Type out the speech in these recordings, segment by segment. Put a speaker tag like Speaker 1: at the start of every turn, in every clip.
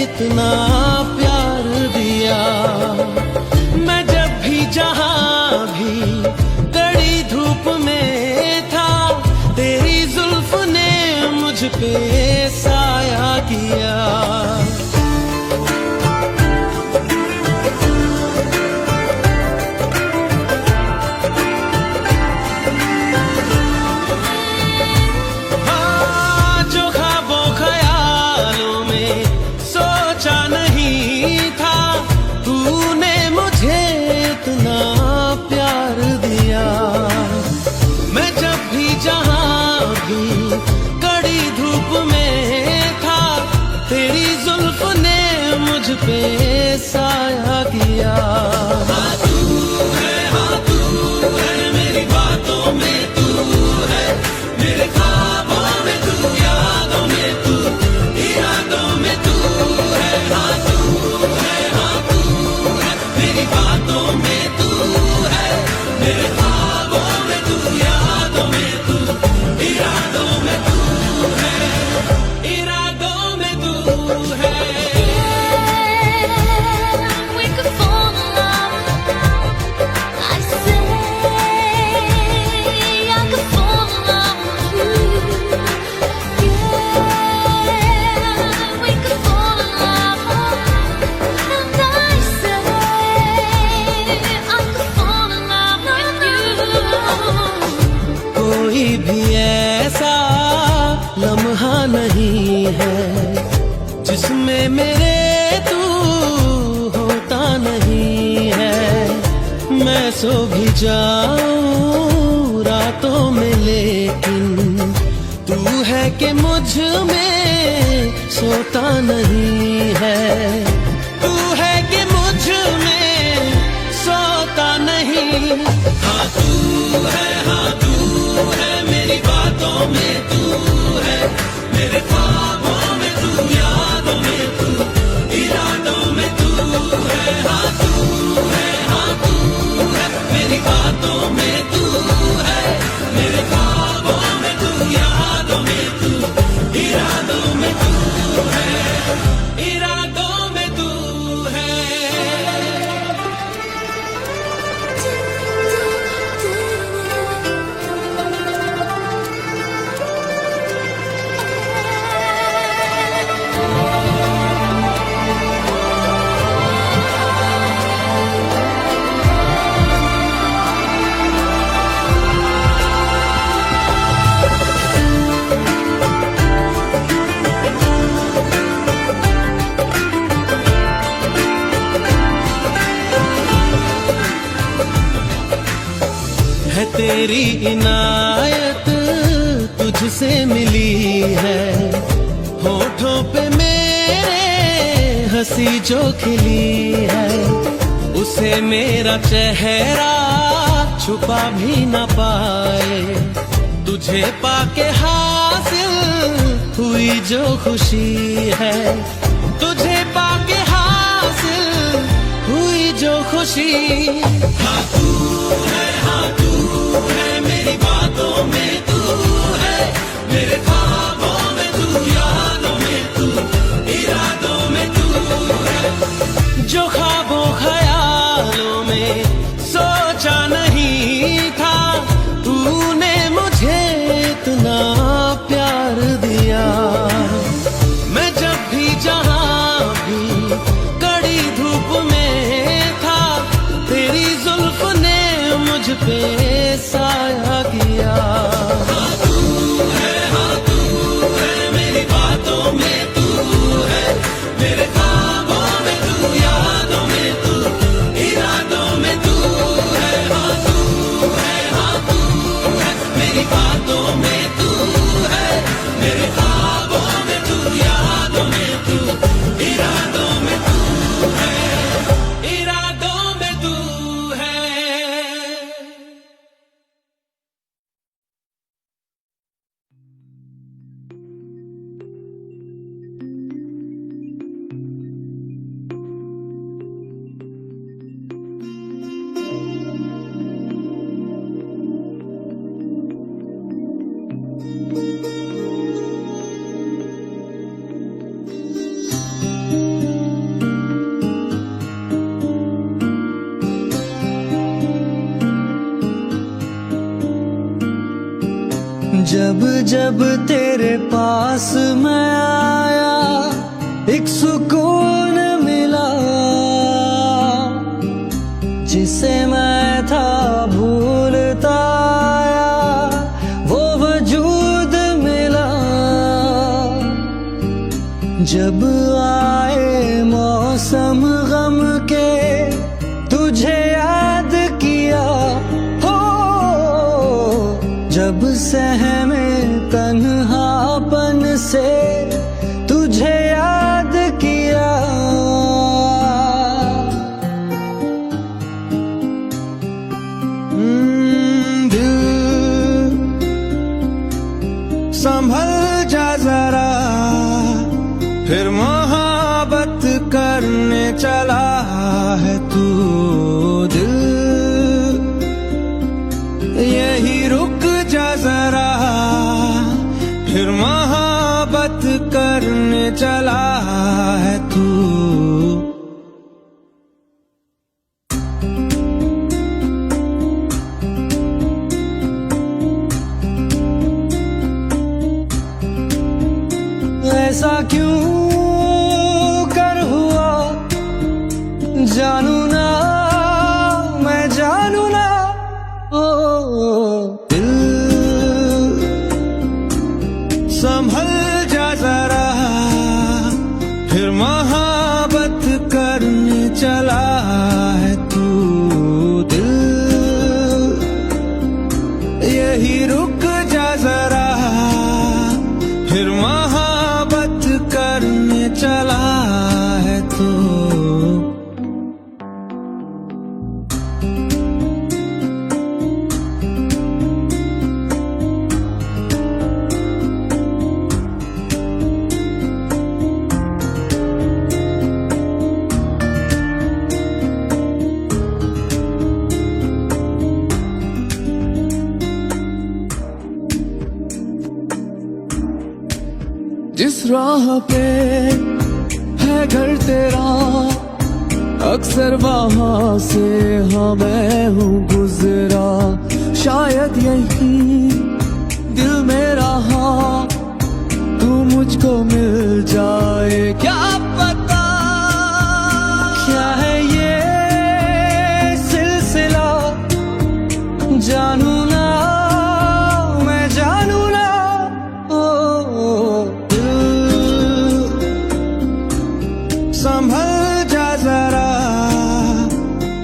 Speaker 1: इतना प्यार दिया। मैं जब भी जहां भी कड़ी धूप में था, तेरी जुल्फ ने मुझ पे साया किया। मुझ पे साया किया। हाँ तू है मेरी बातों में तू है, मेरे ख्वाबों में तू, यादों में तू, इरादों में तू है। हाँ तू है मेरी बातों में तू है, मेरे ख्वाबों में तू, यादों में तू, इरादों में तू है, इरादों में तू है। कोई भी ऐसा लम्हा नहीं है जिसमें मेरे तू होता नहीं है। मैं सो भी जाऊं रातों में, लेकिन तू है कि मुझ में सोता नहीं है। तू है कि मुझ में सोता नहीं। हाँ तू है मेरी बातों में तू है, मेरे ख्वाबों में तू, यादों में तू, इरादों में तू है। हाँ तू है मेरी बातों में तू है, मेरे ख्वाबों में तू, यादों में तू, इरादों में तू है, इरादों में तू है। है तेरी इनायत तुझसे मिली है, होठों पे मेरे हंसी जो खिली है, उसे मेरा चेहरा छुपा भी न पाए। तुझे पाके हासिल हुई जो खुशी है, तुझे पाके हासिल हुई जो खुशी। हाँ तू है मेरी बातों में तू है, मेरे ख्वाबों में तू, यादों में तू, इरादों में तू है। जो ख्वाबों ख्यालों में सोचा नहीं था, तूने मुझे इतना प्यार दिया। मैं जब भी जहां भी कड़ी धूप में था, तेरी जुल्फ ने मुझ पे साया
Speaker 2: जब तेरे पास मैं आया एक सुकून मिला, जिसे मैं था भूलता आया वो वजूद मिला। जब आए मौसम गम के तुझे याद किया हो, जब सहमे तन्हापन से तुझे याद किया। दिल संभल जा जरा, फिर मोहब्बत करने चला है तू। दिल यही रुक जा जरा, फिर मोहब्बत करने चला है तू। ऐसा क्यों कर हुआ जानू ना, मैं जानू ना। ओ दिल संभल जा जरा, फिर मोहब्बत करने चला है तू। दिल यही रुक जा जरा, फिर मोहब्बत करने चला है तू। जिस राह पे है घर तेरा, अक्सर वहां से हाँ मैं हूँ गुजरा। शायद यही दिल में रहा, तू मुझको मिल जाए क्या पता। क्या है ये सिलसिला जानू ना, मैं जानू ना। संभल जा जरा,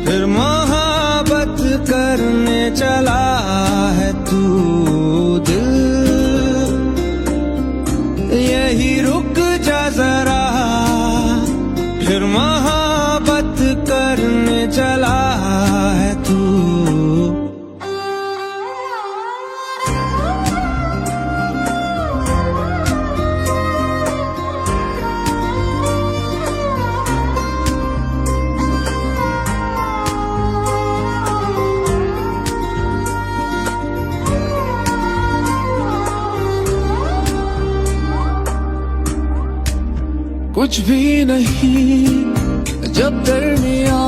Speaker 2: फिर मोहब्बत करने चला है तू। दिल यही रुक जा जरा, फिर मोहब्बत करने चला है तू। कुछ भी नहीं जब दरमिया,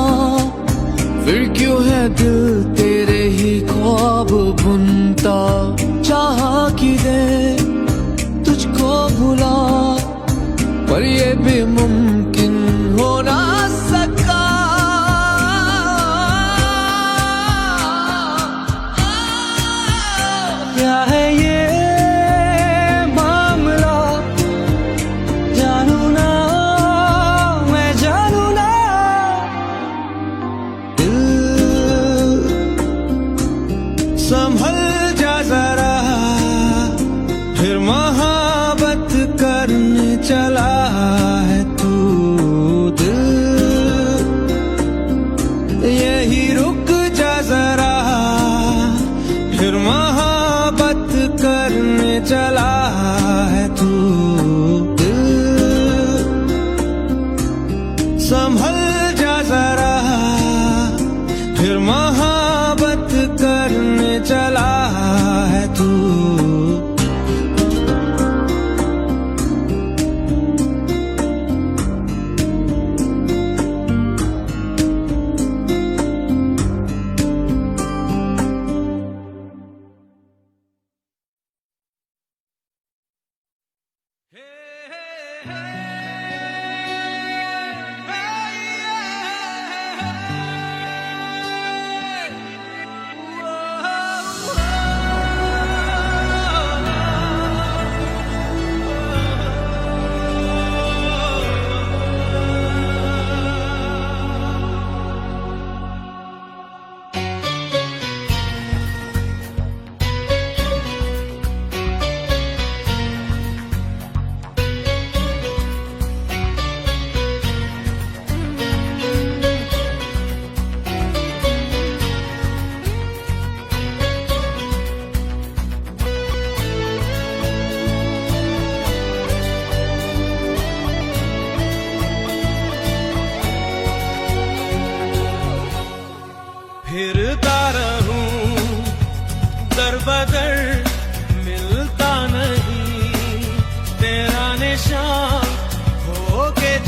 Speaker 2: फिर क्यों है दिल तेरे ही ख्वाब बुनता। चाह कि दे तुझको भुला, पर ये भी मुमकिन हो ना सका। क्या है ये मामला जानू ना, मैं जानू ना। दिल संभल जा जरा, फिर मोहब्बत करने चला है तू। दिल यही रुक जा जरा, फिर मोहब्बत करने चला है तू। दिल संभल जा जरा, फिर मोहब्बत करने चला है तू।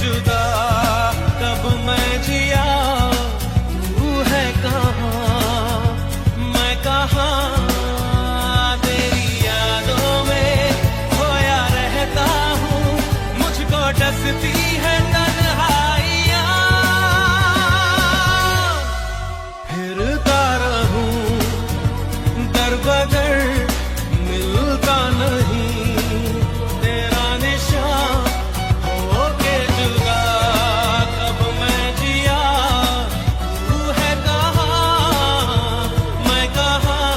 Speaker 2: जुदा कब मैं जिया, तू है कहाँ मैं कहाँ, तेरी यादों में खोया रहता हूँ, मुझको डसती है तन्हाइयाँ, फिरता रहूं दर बदर मिलता नहीं तेरा निशान, होके जुदा कब मैं जिया, तू है कहाँ मैं कहाँ।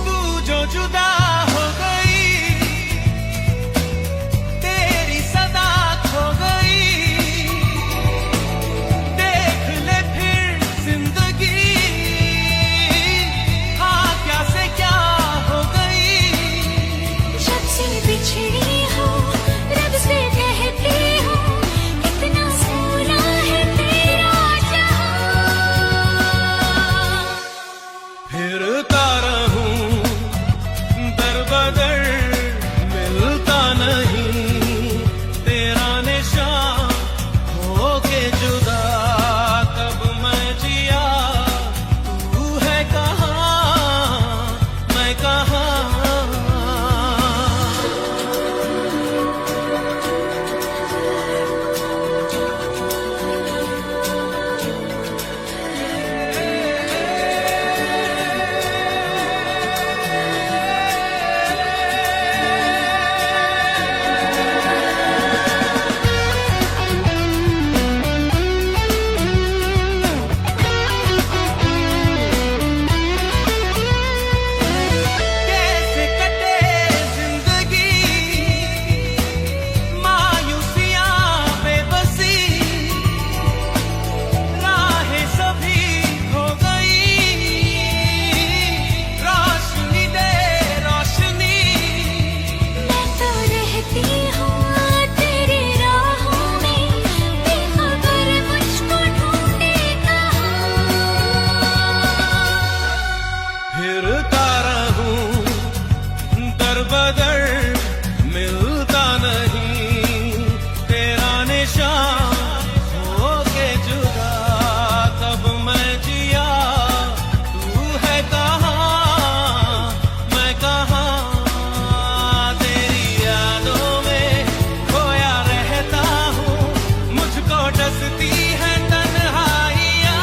Speaker 2: तू जो जुदा हो गई, तेरी सदा खो गई, देख ले फिर जिंदगी, हाँ क्या से क्या हो गई।
Speaker 3: जब से बिछड़ी हूँ रब से कहती हूँ, कितना सोना है तेरा जहां।
Speaker 2: फिरता रहूं दर बदर मिलता नहीं तेरा निशान, होके जुदा कब मैं जिया, तू है कहाँ मैं कहाँ। कैसे कटे जिंदगी मायूसियां बेबसी, राहें सभी खो गई, रोशनी दे रोशनी,
Speaker 3: मैं तो रहती हूँ तेरी राहों में, बेखबर मुझको ढूंढे कहाँ।
Speaker 2: फिरता रहूं दर बदर मिलता नहीं तेरा निशान, होके जुदा तब मैं जिया, तू है कहाँ मैं कहाँ, तेरी यादों में खोया रहता हूँ, मुझको डसती है तन्हाइयाँ।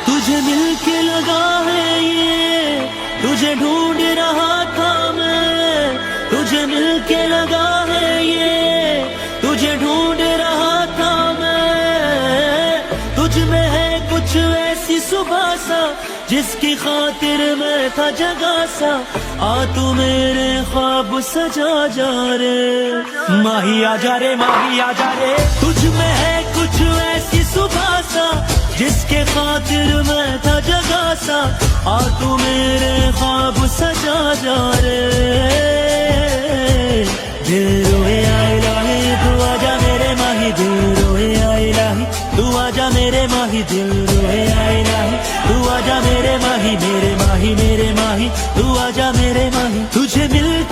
Speaker 2: तुझे मिलके लगा है ये, तुझे ढूंढ रहा था मैं, तुझे मिलके लगा है ये, तुझे ढूंढ रहा था मैं, तुझ में है कुछ ऐसी सुबह सा, जिसकी खातिर मैं था जगा सा, आ तू मेरे ख्वाब सजा जा रे, माही आ जा रे माही आ जा रे, तुझ में है कुछ ऐसी सुबह सा, जिसके खातिर मैं था जगा सा, आ तू मेरे ख्वाब सजा जा रे।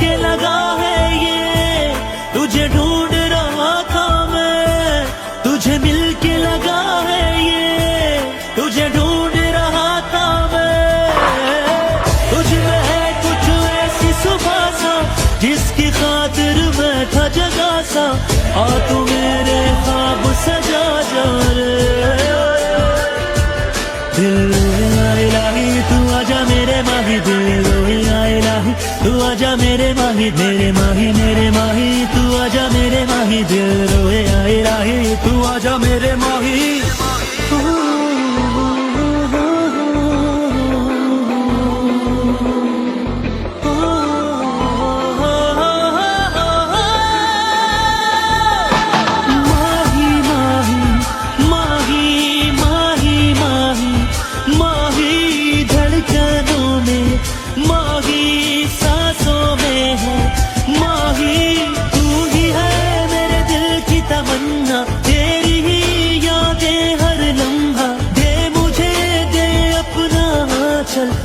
Speaker 2: के लगा है ये, तुझे ढूंढ रहा था मैं, तुझे मिल के लगा है ये, तुझे ढूंढ रहा था मैं। तुझ में है कुछ ऐसी सुबह सा, जिसकी खातिर मैं था जगा सा, आ तू मेरे ख्वाब सजा जा रे। दिल रोए इलाही तू आजा मेरे माही, दिल रोए इलाही तू आजा मेरे माही, मेरे माही मेरे माही तू आजा मेरे माही, दिल रोए इलाही तू आजा मेरे माही।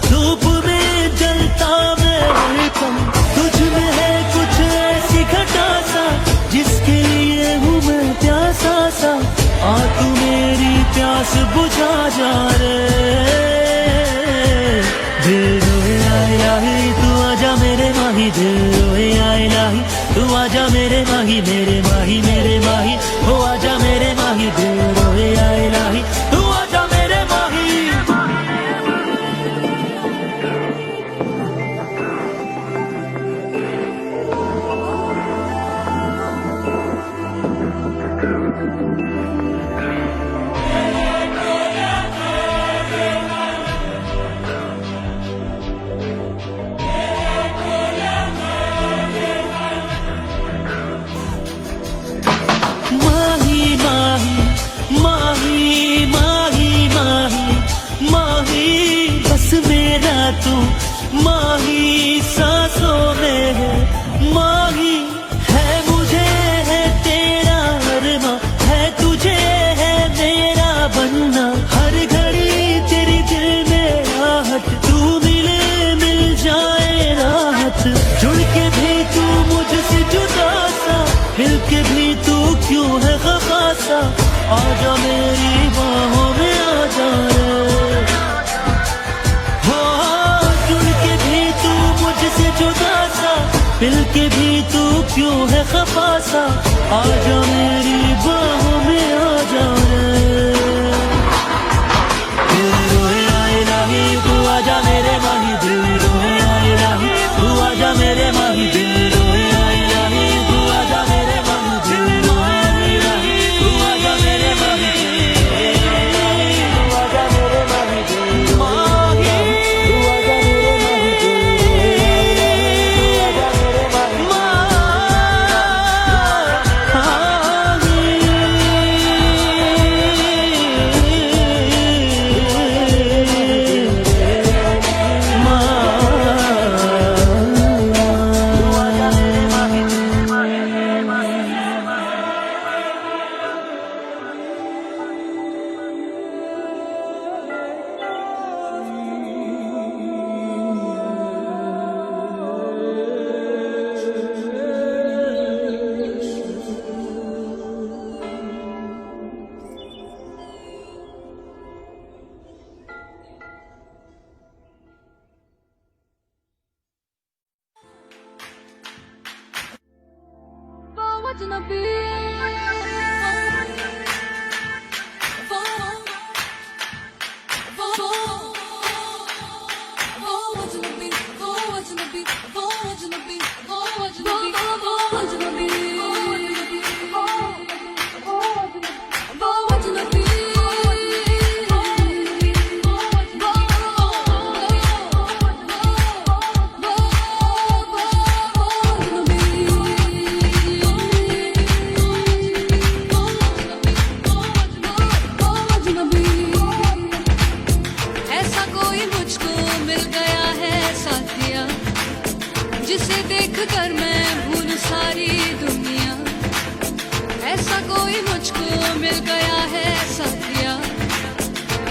Speaker 2: धूप में जलता मैं हरदम, तुझ में है कुछ ऐसी घटा सा, जिसके लिए हूँ मैं प्यासा सा, आ तू मेरी प्यास बुझा जा रे। दिल रोए इलाही तू आजा मेरे माही, दिल रोए इलाही तू आजा मेरे माही, मेरे माही मेरे माही हो आजा मेरे माही, दिल रोए इलाही तू आजा मेरे माही। तू माही सांसों में है, माही है मुझे है तेरा अरमा, है तुझे है मेरा बनना, हर घड़ी तेरी दिल में राहत, तू मिले मिल जाए राहत, जुड़ के भी तू मुझसे जुदा सा, मिल के भी तू क्यों है खफा सा, आजा मेरी बाहों में आजा रे। मुझसे जुदा सा, मिल के भी तू क्यों है खफा सा, आजा मेरी बाहों में आजा रे। दिल रोए इलाही तू आजा मेरे माही, दिल रोए इलाही तू आजा मेरे माही, दिल रोए इलाही तू आजा मेरे माही, दिल रोए इलाही तू आजा मेरे माही, तू आजा मेरे माही, दिल माही तू आजा मेरे माही,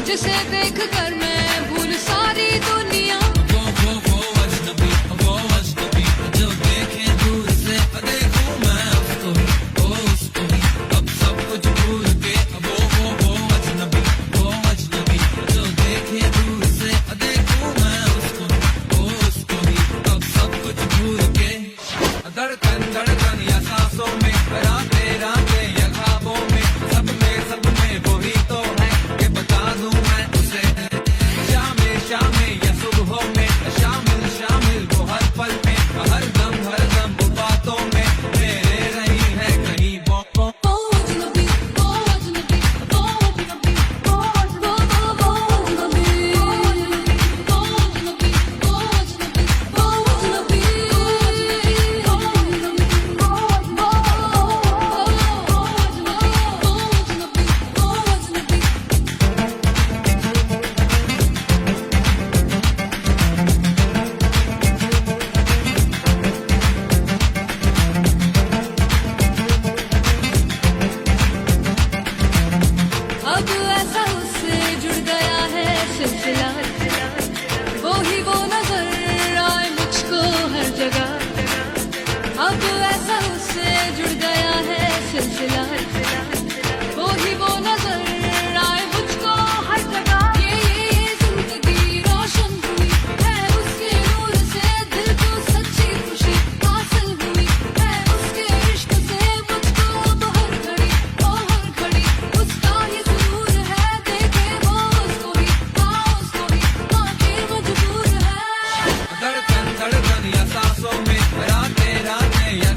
Speaker 3: जिसे देख कर मैं भूल सारी दुनिया।
Speaker 1: वो अजनबी जो देख धड़कन या सांसों में, रातें रातें या ख्वाबों में, सब में वही तो है कि बता दूं मैं उसे। शामें या सुबहों में, शामिल वो हर पल में, हर दम वो बातों में मेरे रही है कहीं वो।
Speaker 3: अब ऐसा उससे जुड़ गया है सिलसिला, वो ही वो नजर आए मुझको हर जगह। अब ऐसा उससे जुड़ गया है सिलसिला, वो ही वो नजर आए मुझको हर जगह। ये जिंदगी रोशन हुई है उसके नूर से, दिल को सच्ची खुशी हासिल हुई है उसके इश्क से। मुझको अब हर घड़ी उसका ही ज़रूर है, देखे वो उसको ही आके मजबूर है।
Speaker 1: धड़कन या सांसों में, रातें या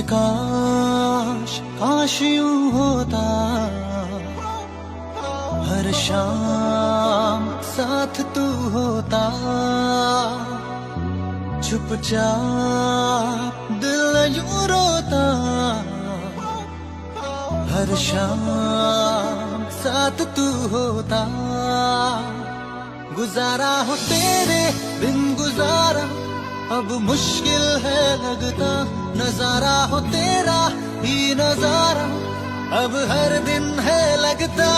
Speaker 2: काश काश यूं होता, हर शाम साथ तू होता, चुपचाप दिल यूं रोता, हर शाम साथ तू होता। गुजारा हो तेरे बिन गुजारा अब मुश्किल है लगता, नजारा हो तेरा ही नजारा अब हर दिन है लगता।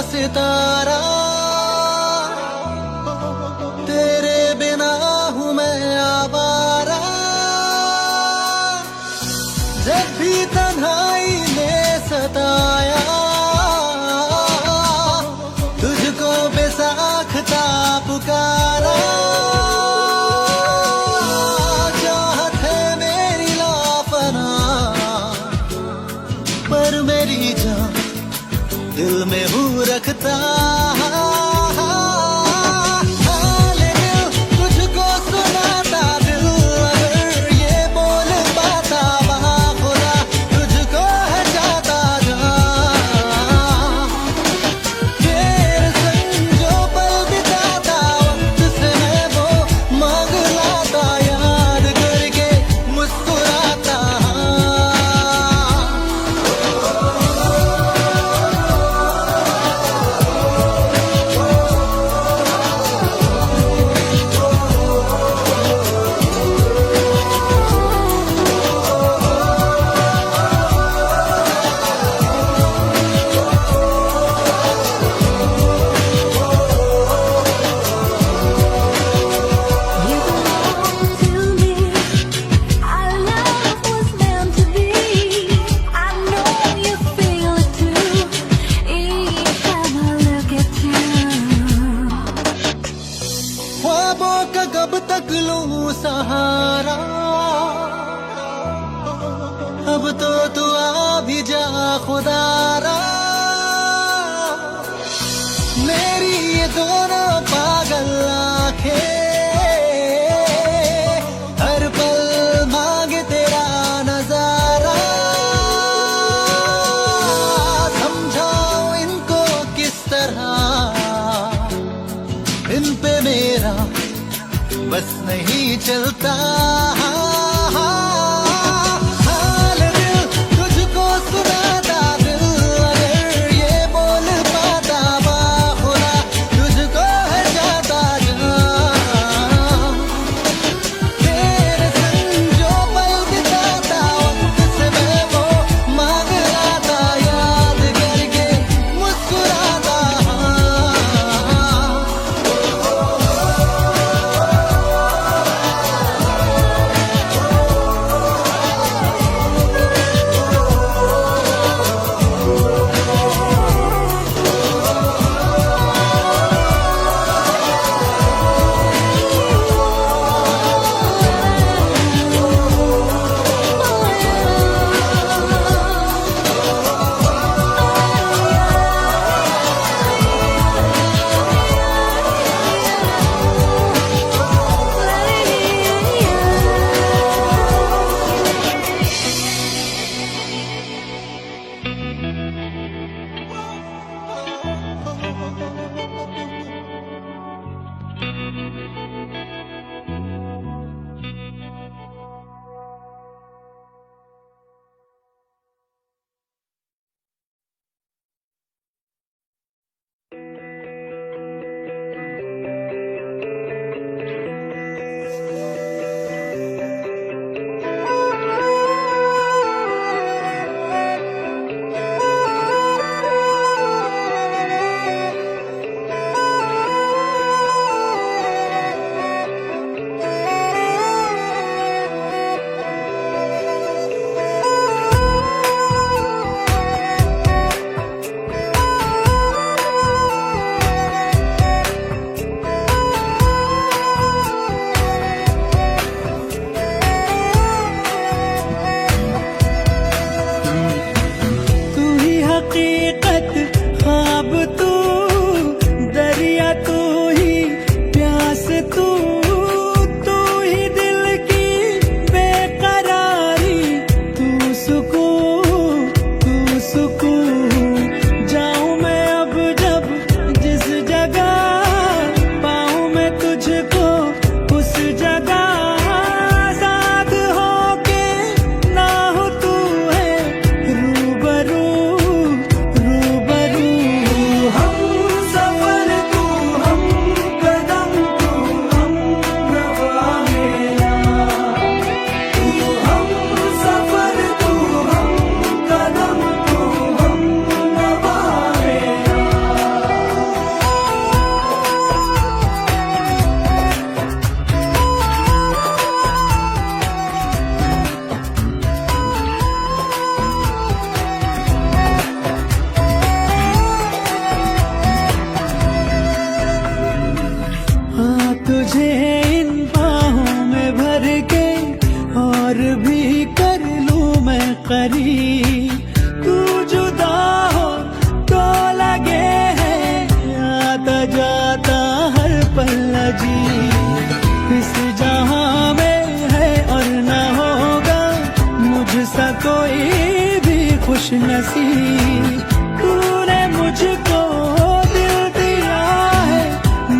Speaker 2: सितारा तेरे बिना हूँ मैं आवारा, जब भी तन्हाई ने सताया तुझको बेसाख्ता पुकारा। चाहत है मेरी लाफना पर मेरी जान दिल में हूँ रखता। हाल दिल तुझको सुनाता, दिल अगर ये बोल पाता बाखुदा तुझको है चाहता जहाँ। तेरे संग जो पल बिताता वक्त से मैं वो मांग लाता, याद करके मुस्कुराता। कब तक लूं सहारा, अब तो तू आ भी जा खुदारा। मेरी ये दोनों पागल आंखें हर पल मांगे तेरा नजारा। समझाओ इनको किस तरह, इन पे मेरा बस नहीं चलता। हाल दिल तुझको सुनाता, दिल अगर ये बोल पाता बाखुदा तुझको है जाता जहाँ। तेरे संग जो पल बिताता वक्त से मैं वो मांग लाता, याद करके मुस्कुराता। हंसी, तूने मुझको दिल दिया है,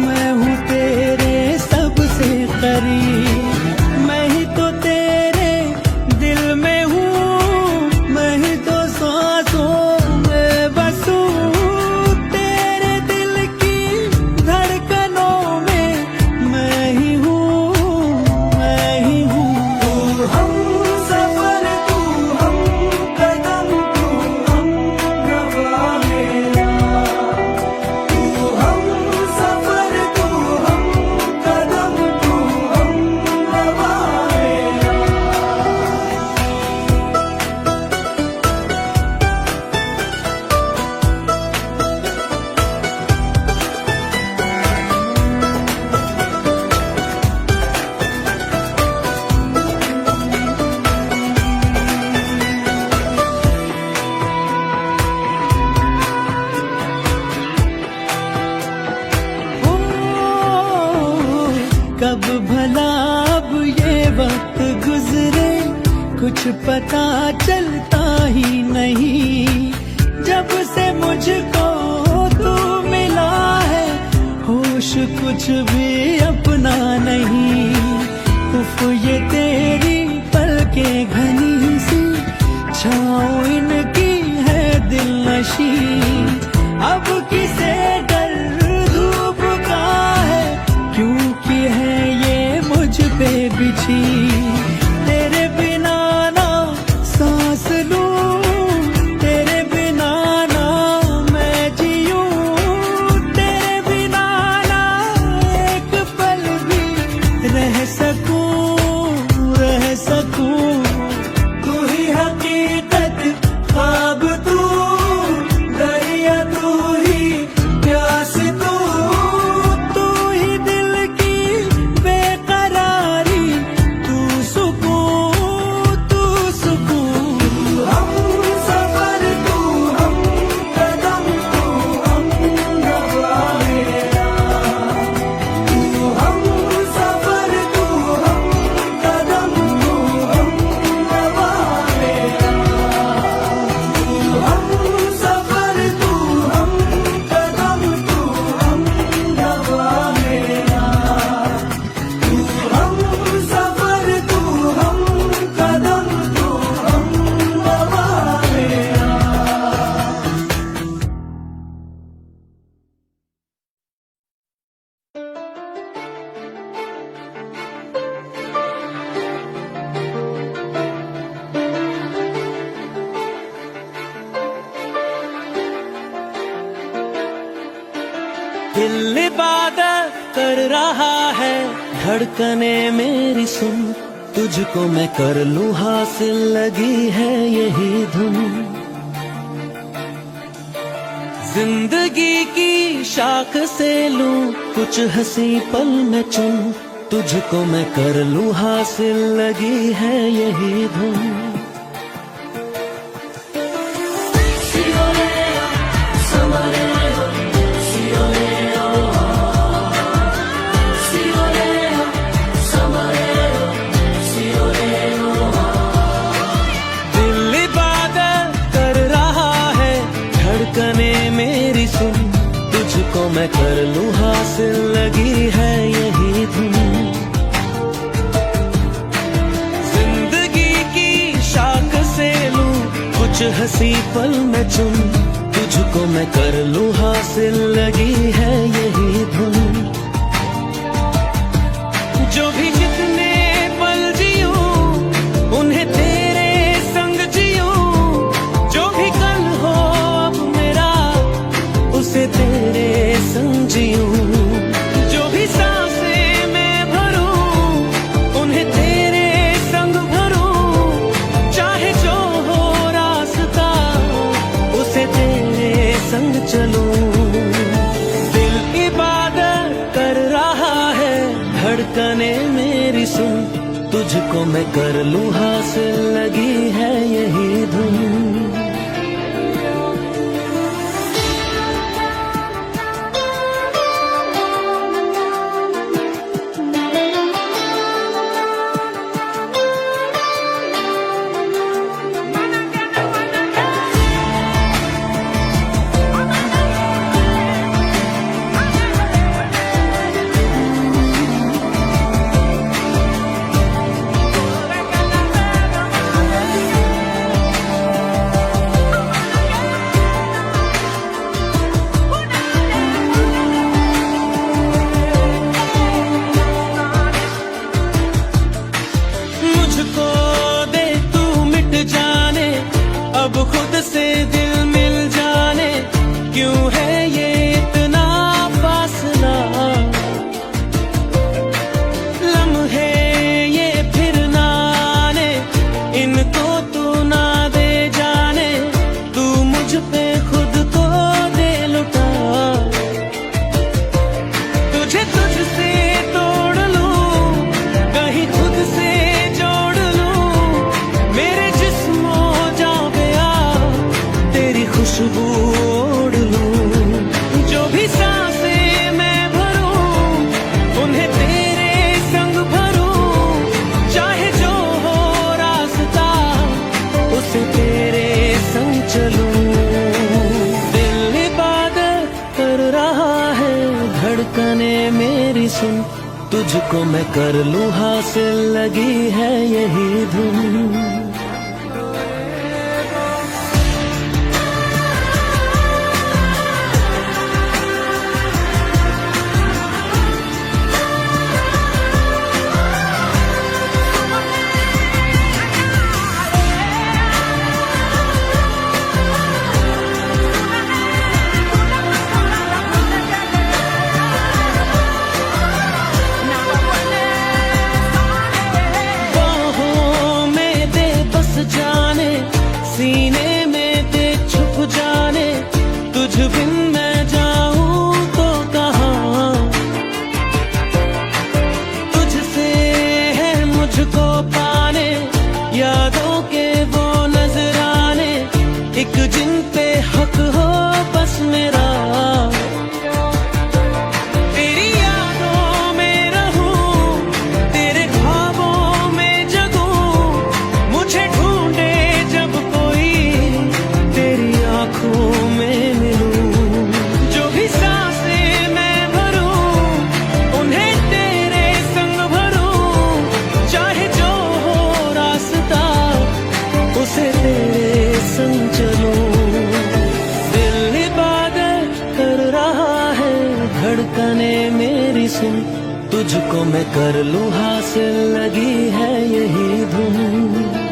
Speaker 2: मैं हूँ तेरे सबसे करीब, मैं ही तो तेरे दिल में हूँ, मैं ही तो सांसों में बसूं, तेरे दिल की धड़कनों में मैं ही हूँ, मैं ही हूँ। तू हम सफर, तू हम कदम, तू हम रवा मेरा, तू हम सफर, तू हम कदम, तू हम रवा मेरा। कब भला अब ये वक्त गुजरे, कुछ पता चलता ही नहीं, जब से मुझको तू मिला है, होश कुछ भी अपना नहीं, उफ ये तेरी पलकें घनी सी, छाँव इनकी है दिलनशी, अब किसे डर धूप का है, क्योंकि है ये मुझ पे बिछी, तेरे बिना ना सांस लूं, तेरे बिना ना मैं जीऊं, तेरे बिना ना एक पल भी रह सकूं, रह सकूं, तू ही हकीकत, ख्वाब तू, दरिया तू ही, प्यास तू ही दिल की बेकरारी, तू सुकून, तू सुकून। हम सफर, तू हम कदम, तू हम रवा मेरा, तू हम सफर, तू हम कदम, तू हम रवा मेरा, तू हम सफर, तू हम कदम, तू हम रवा मेरा, तू हम सफर, तू हम कदम, तू हम रवा मेरा। दिल इबादत कर रहा है, धड़कने मेरी सुन, तुझको मैं कर लूं हासिल, लगी है यही धुन, जिंदगी की शाख से लूं कुछ हंसी पल में चुन, तुझको मैं कर लूं हासिल, लगी है यही धुन। दिल इबादत कर रहा है, धड़कने मेरी सुन, तुझको मैं कर लूं हासिल, लगी है यही धुन, जिंदगी की शाख से लूं कुछ हंसी पल में चुन, तुझको मैं कर लूं हासिल, लगी है यही धुन, जो भी जितने पल जीऊं उन्हें तेरे संग जीऊं, जो भी कल हो अब मेरा उसे तेरे संग जीऊं, जो भी सांसें मैं भरूं उन्हें तेरे संग भरूं, चाहे जो हो रास्ता उसे तेरे संग चलूं, दिल इबादत कर रहा है, धड़कने मेरी सुन, तुझको मैं कर लूं हासिल, लगी है यही धुन। धड़कने मेरी सुन, तुझको मैं कर लूं हासिल, लगी है यही धुन। जाने सीने में ते छुप जाने, तुझ बिन मैं जाऊं तो कहाँ। तुझसे है मुझको पाने यादों के वो नजराने, एक जिन पे हक हो बस मेरा। धड़कने मेरी सुन, तुझको मैं कर लूं हासिल, लगी है यही धुन।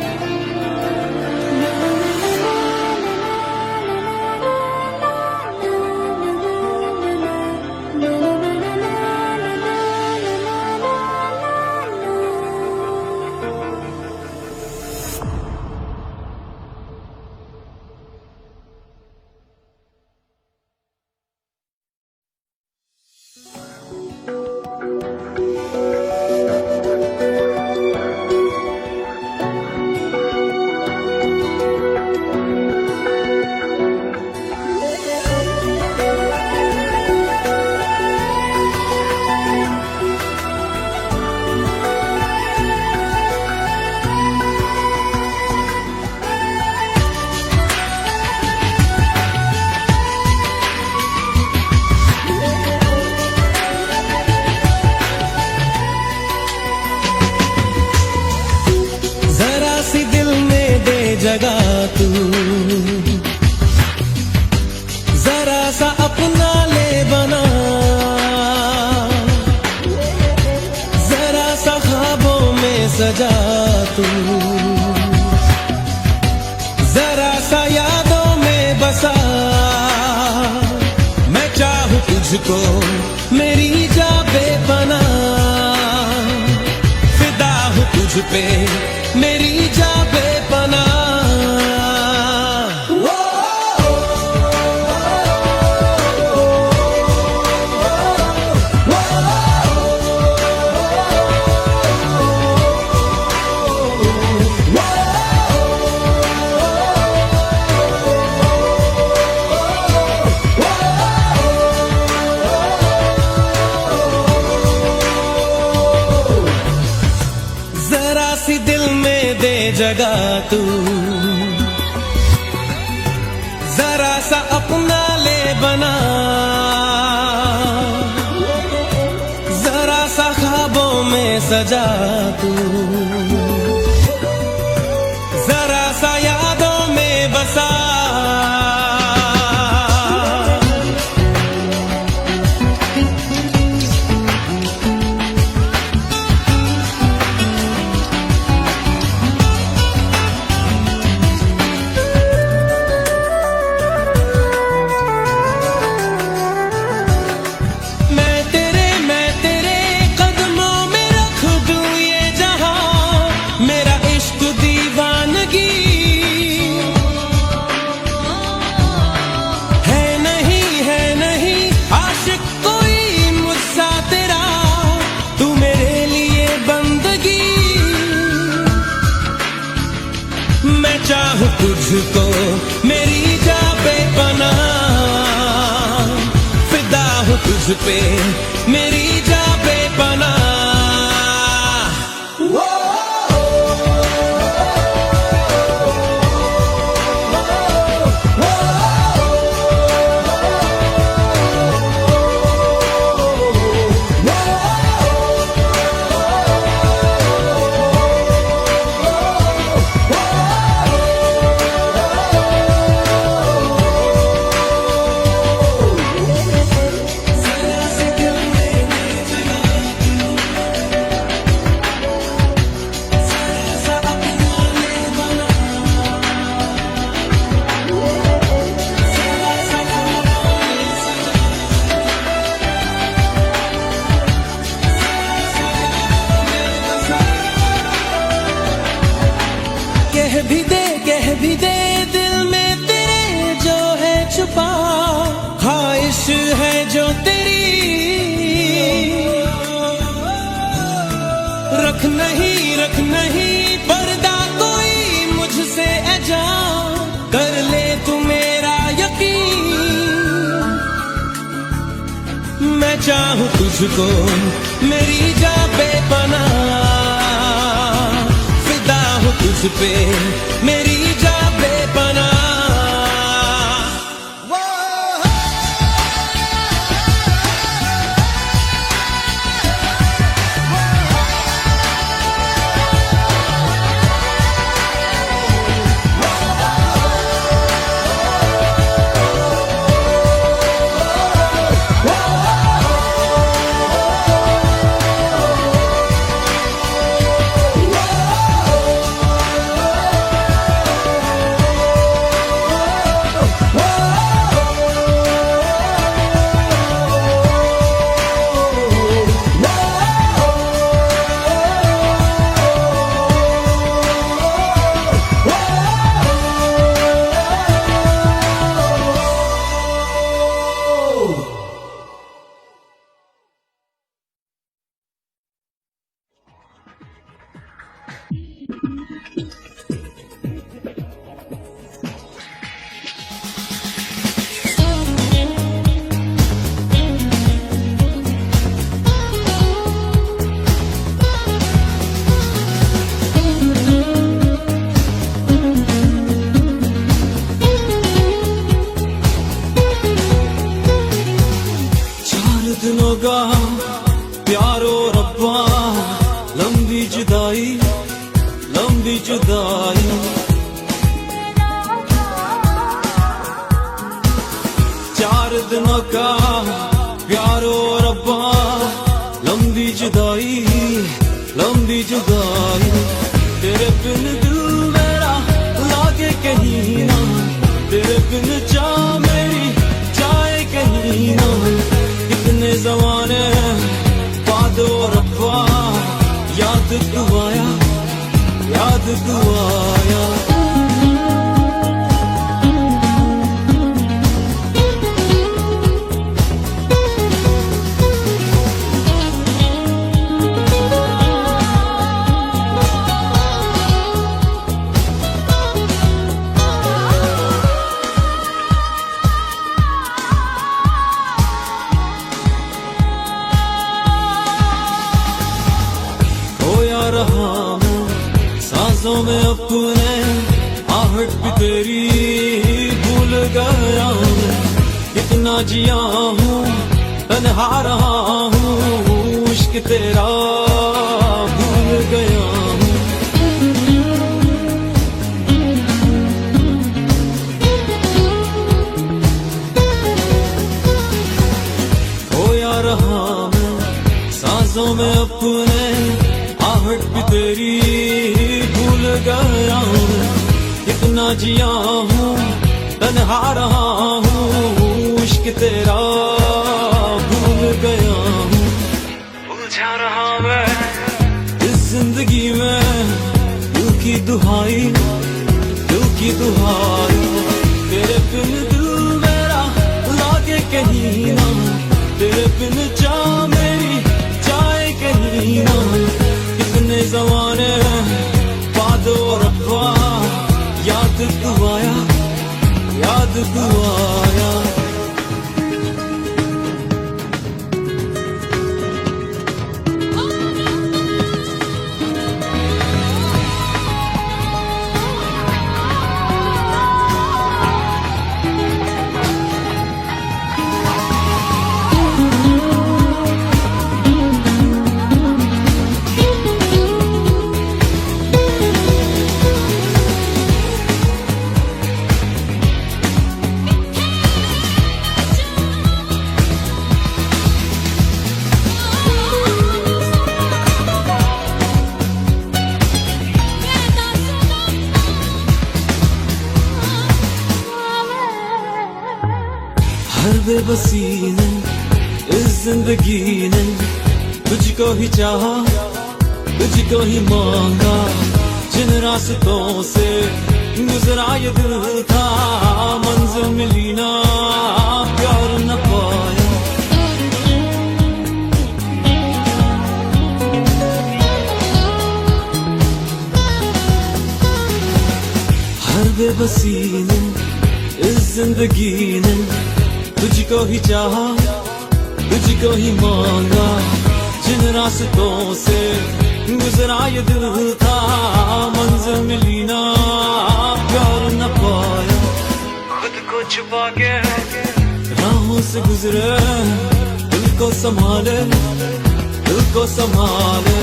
Speaker 2: जगा तू जरा सा अपना ले बना, जरा सा ख्वाबों में सजा तू, जरा सा यादों में बसा। मैं चाहूं तुझको मेरी जा बेपना, फिदा हूं तुझ पे मेरी जा बेपना। दिल में दे जगा तू, जरा सा अपना ले बना, जरा सा ख्वाबों में सजा तू, जरा सा यादों में बसा। चाहूं तुझको मेरी जा बेपना, फिदा हूं तुझ पे मेरी जा बेपना।
Speaker 1: जो तेरी, रख नहीं पर्दा कोई मुझसे ऐ जा, कर ले तू मेरा यकीन। मैं चाहूं तुझको मेरी जा बेपनाह, फिदा हूं तुझ पे मेरी जा बेपनाह। दिनों का प्यारो रब्बा, लंबी जुदाई लंबी जुदाई। चार दिनों का प्यारो रब्बा, लंबी जुदाई लंबी जुदाई। तेरे बिन दिल मेरा लागे कहीं ना, तेरे बिन चाह मेरी जाए कहीं ना। कितने ज़माने बाद ओ रब्बा, याद तू आया याद तू आया। रहा मैं सांसों में अपने, आहट भी तेरी भूल गया मैं। कितना जिया हूँ तन्हा रहा हूँ, इश्क तेरा भूल गया हूँ। खोया रहा मैं सांसों में अपने, आहट भी तेरी भूल गया हूँ। कितना जिया हूँ तन्हा रहा हूँ, इश्क तेरा भूल गया हूँ। उलझा रहा मैं इस जिंदगी में, दिल की दुहाई दिल की दुहाई। तेरे बिन दिल मेरा लागे कहीं ना, तेरे बिन चाह मेरी जाए कहीं ना। कितने ज़माने बाद ओ रब्बा, याद तू आया याद तू आया। हर बेबसी ने इस जिंदगी ने तुझको ही चाहा तुझको ही मांगा। जिन रास्तों से गुजरा ये दिल था, मंजिल मिली ना प्यार न पाया।
Speaker 2: बसी ने इस जिंदगी ने तुझको ही चाहा, तुझको ही मांगा। जिन रास्तों से गुजरा ये दिल था, मंजिल मिली ना, प्यार न पाया, खुद को छुपा के राहों से गुजरे। दिल को संभाले, दिल को संभाले,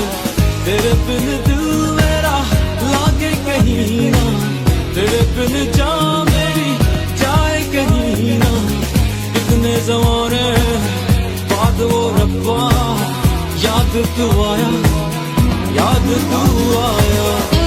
Speaker 2: तेरे बिन दिल मेरा लागे कहीं ना, तेरे बिन जान मेरी जाए कहीं ना। इतने ज़माने बाद वो रब्बा याद तू आया, याद तू आया।